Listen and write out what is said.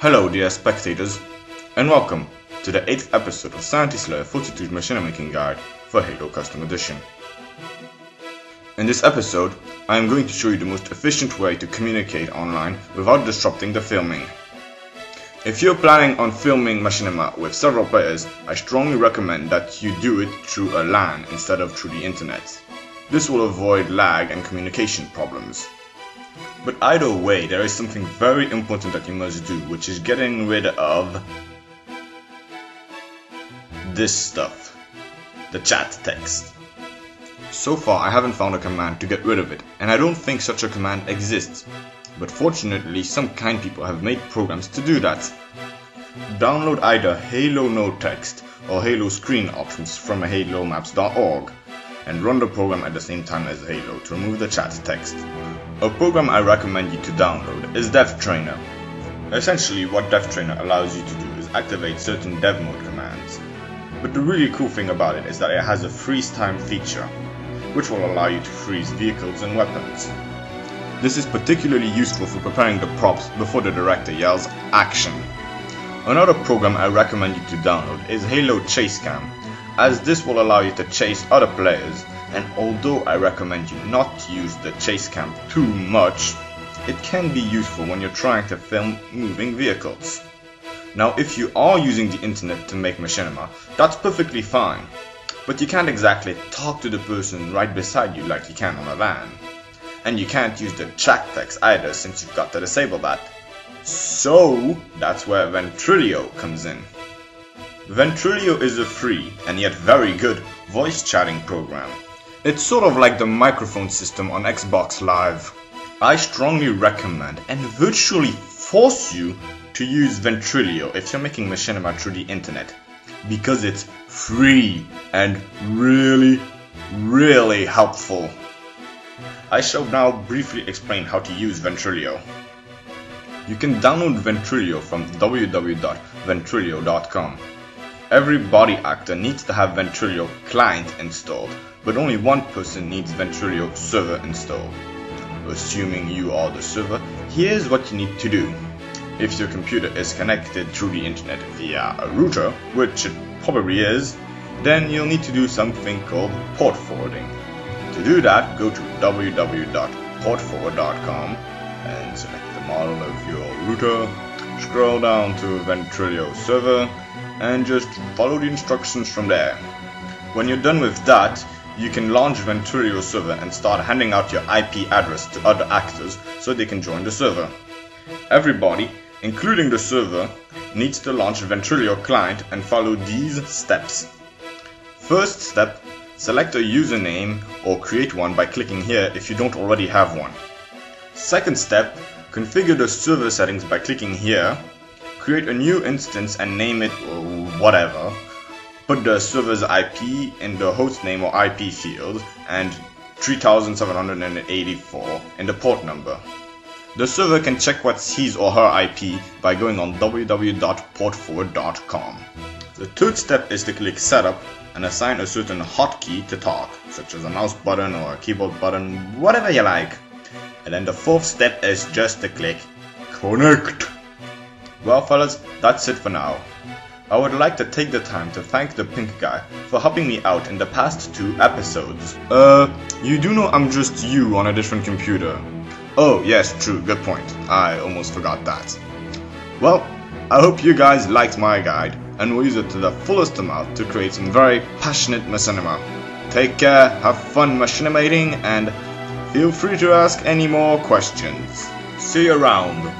Hello dear spectators, and welcome to the 8th episode of SanitySlayer 42's Machine Making Guide for Halo Custom Edition. In this episode, I am going to show you the most efficient way to communicate online without disrupting the filming. If you're planning on filming Machinima with several players, I strongly recommend that you do it through a LAN instead of through the internet. This will avoid lag and communication problems. But either way, there is something very important that you must do, which is getting rid of this stuff, the chat text. So far I haven't found a command to get rid of it, and I don't think such a command exists. But fortunately some kind people have made programs to do that. Download either haloNoText or Halo screen options from halomaps.org and run the program at the same time as Halo to remove the chat text. A program I recommend you to download is DevTrainer. Essentially what DevTrainer allows you to do is activate certain dev mode commands. But the really cool thing about it is that it has a freeze time feature, which will allow you to freeze vehicles and weapons. This is particularly useful for preparing the props before the director yells action. Another program I recommend you to download is Halo Chase Cam, as this will allow you to chase other players, and although I recommend you not to use the chase cam too much, it can be useful when you're trying to film moving vehicles. Now if you are using the internet to make Machinima, that's perfectly fine, but you can't exactly talk to the person right beside you like you can on a LAN. And you can't use the chat text either, since you've got to disable that. So that's where Ventrilo comes in. Ventrilo is a free and yet very good voice chatting program. It's sort of like the microphone system on Xbox Live. I strongly recommend and virtually force you to use Ventrilo if you're making Machinima through the internet, because it's free and really helpful. I shall now briefly explain how to use Ventrilo. You can download Ventrilo from www.ventrilo.com. Every body actor needs to have Ventrilo Client installed, but only one person needs Ventrilo Server installed. Assuming you are the server, here's what you need to do. If your computer is connected through the internet via a router, which it probably is, then you'll need to do something called port forwarding. To do that, go to www.portforward.com and select the model of your router, scroll down to Ventrilo Server, and just follow the instructions from there. When you're done with that, you can launch Ventrilo Server and start handing out your IP address to other actors so they can join the server. Everybody, including the server, needs to launch Ventrilo Client and follow these steps. First step, select a username or create one by clicking here if you don't already have one. Second step, configure the server settings by clicking here. Create a new instance and name it whatever. Put the server's IP in the hostname or IP field and 3784 in the port number. The server can check what's his or her IP by going on www.portforward.com. The third step is to click Setup and assign a certain hotkey to talk, such as a mouse button or a keyboard button, whatever you like. And then the fourth step is just to click Connect. Well fellas, that's it for now. I would like to take the time to thank the pink guy for helping me out in the past 2 episodes. You do know I'm just you on a different computer. Oh yes, true, good point. I almost forgot that. Well, I hope you guys liked my guide and will use it to the fullest amount to create some very passionate Machinima. Take care, have fun machinimating, and feel free to ask any more questions. See you around.